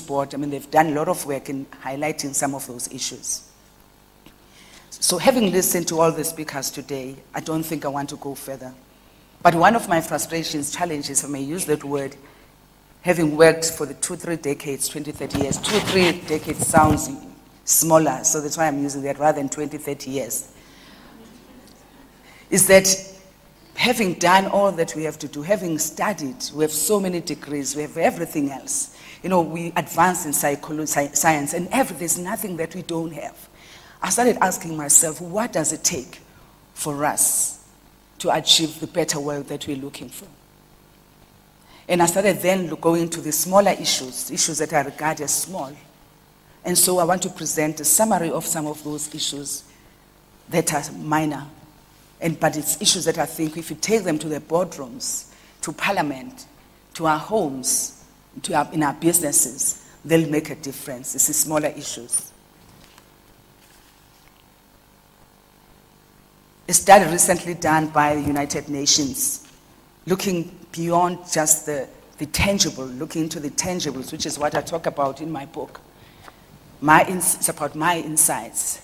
Board, I mean, they've done a lot of work in highlighting some of those issues. So having listened to all the speakers today, I don't think I want to go further. But one of my frustrations, challenges, if I may use that word, having worked for the 2-3 decades, 20-30 years, 2-3 decades sounds smaller, so that's why I'm using that rather than 20-30 years, is that having done all that we have to do, having studied, we have so many degrees, we have everything else. You know, we advance in psychology, science, and there's nothing that we don't have. I started asking myself, what does it take for us to achieve the better world that we're looking for? And I started then going to the smaller issues that I regard as small. And so I want to present a summary of some of those issues that are minor. But it's issues that I think if you take them to the boardrooms, to parliament, to our homes, in our businesses, they'll make a difference. It's the smaller issues. A study recently done by the United Nations, looking beyond just the tangible, looking into the tangibles, which is what I talk about in my book. It's about my insights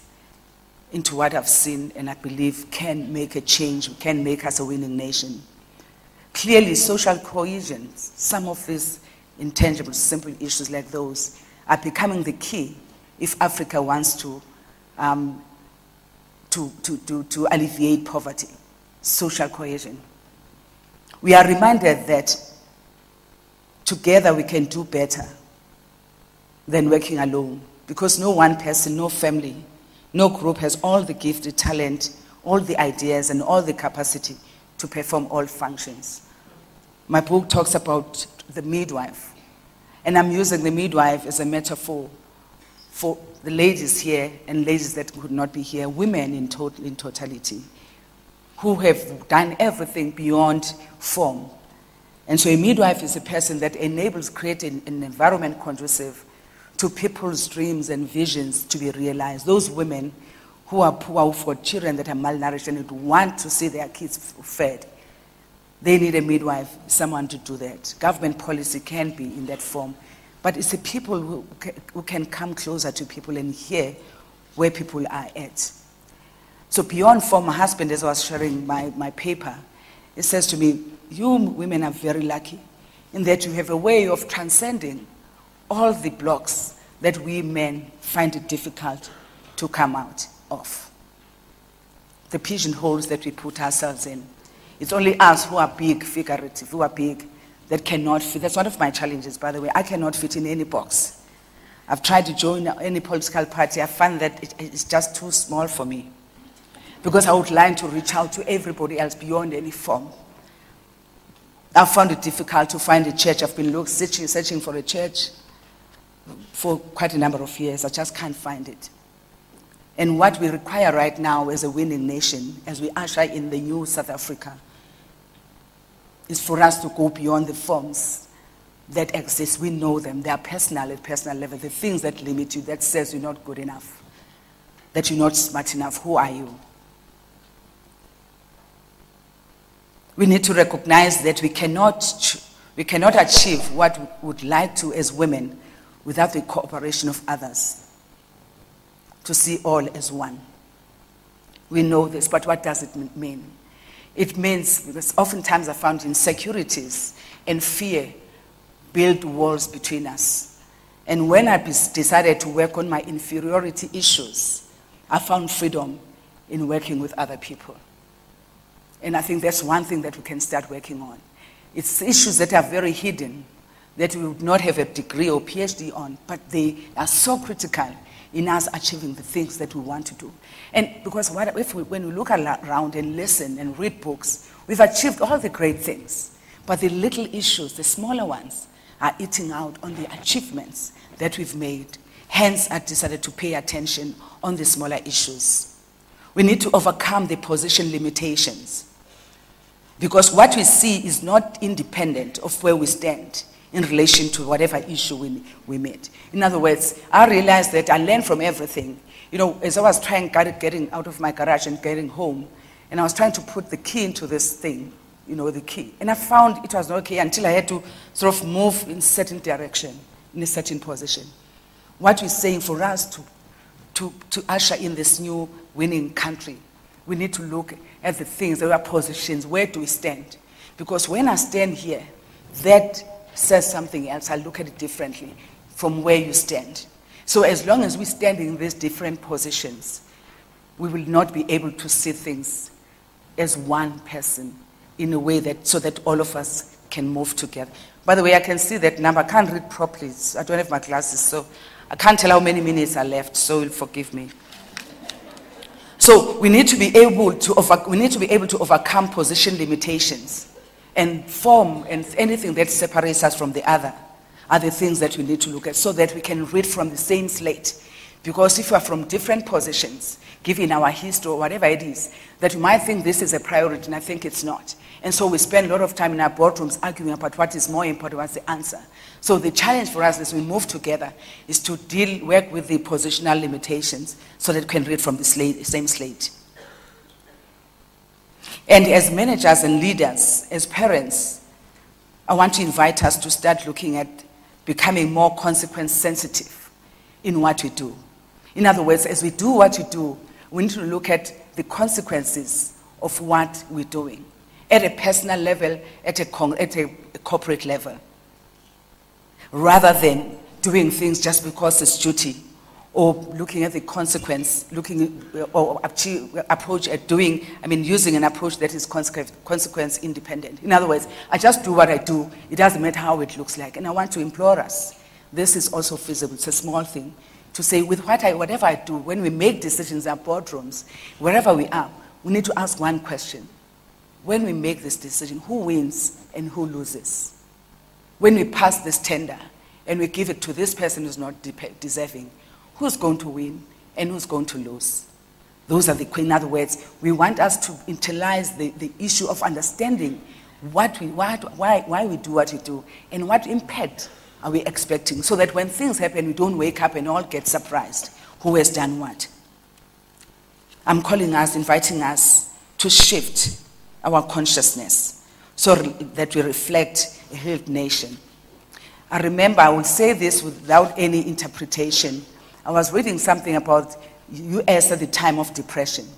into what I've seen and I believe can make a change, can make us a winning nation. Clearly, social cohesion, some of these intangible, simple issues like those are becoming the key if Africa wants to alleviate poverty, social cohesion. We are reminded that together we can do better than working alone, because no one person, no family, no group has all the gifted talent, all the ideas, and all the capacity to perform all functions. My book talks about the midwife, and I'm using the midwife as a metaphor for the ladies here and ladies that could not be here, women in totality, who have done everything beyond form. And so a midwife is a person that enables creating an environment conducive to people's dreams and visions to be realized. Those women who are poor, who've got children that are malnourished and who want to see their kids fed, they need a midwife, someone to do that. Government policy can be in that form, but it's the people who can come closer to people and hear where people are at. So beyond form, my husband, as I was sharing my paper, it says to me, you women are very lucky in that you have a way of transcending all the blocks that we men find it difficult to come out of. The pigeonholes that we put ourselves in. It's only us who are big, figurative, who are big, that cannot fit. That's one of my challenges, by the way. I cannot fit in any box. I've tried to join any political party. I find that it's just too small for me, because I would like to reach out to everybody else beyond any form. I've found it difficult to find a church. I've been searching for a church for quite a number of years. I just can't find it. And what we require right now as a winning nation, as we usher in the new South Africa, is for us to go beyond the forms that exist. We know them. They are personal at personal level. The things that limit you, that says you're not good enough, that you're not smart enough. Who are you? We need to recognize that we cannot achieve what we would like to as women without the cooperation of others, to see all as one. We know this, but what does it mean? It means, because oftentimes I found insecurities and fear build walls between us. And when I decided to work on my inferiority issues, I found freedom in working with other people. And I think that's one thing that we can start working on. It's issues that are very hidden, that we would not have a degree or PhD on, but they are so critical in us achieving the things that we want to do. And because when we look around and listen and read books, we've achieved all the great things, but the little issues, the smaller ones, are eating out on the achievements that we've made. Hence, I decided to pay attention on the smaller issues. We need to overcome the position limitations, because what we see is not independent of where we stand in relation to whatever issue we meet. In other words, I realized that I learned from everything. You know, as I was getting out of my garage and getting home, and I was trying to put the key into this thing, you know, the key. And I found it was not okay until I had to sort of move in a certain direction in a certain position. What we're saying for us to usher in this new winning country, we need to look at the things, our positions, where do we stand? Because when I stand here, that says something else. I look at it differently from where you stand. So as long as we stand in these different positions, we will not be able to see things as one person in a way that, so that all of us can move together. By the way, I can see that number. I can't read properly. I don't have my glasses, so I can't tell how many minutes are left, so you'll forgive me. So we need to be able to overcome position limitations and form, and anything that separates us from the other are the things that we need to look at so that we can read from the same slate. Because if we are from different positions, given our history or whatever it is, that we might think this is a priority, and I think it's not. And so we spend a lot of time in our boardrooms arguing about what is more important, what's the answer. So the challenge for us as we move together is to work with the positional limitations so that we can read from the same slate. And as managers and leaders, as parents, I want to invite us to start looking at becoming more consequence sensitive in what we do. In other words, as we do what we do, we need to look at the consequences of what we're doing at a personal level, at a corporate level, rather than doing things just because it's duty, or looking at the consequence, using an approach that is consequence independent. In other words, I just do what I do. It doesn't matter how it looks like. And I want to implore us, this is also feasible. It's a small thing to say, with whatever I do, when we make decisions in our boardrooms, wherever we are, we need to ask one question. When we make this decision, who wins and who loses? When we pass this tender and we give it to this person who's not deserving, who's going to win and who's going to lose? Those are in other words, we want us to internalize the issue of understanding why we do what we do and what impact are we expecting, so that when things happen, we don't wake up and all get surprised. Who has done what? I'm inviting us to shift our consciousness so that we reflect a healed nation. I remember, I will say this without any interpretation. I was reading something about US at the time of depression.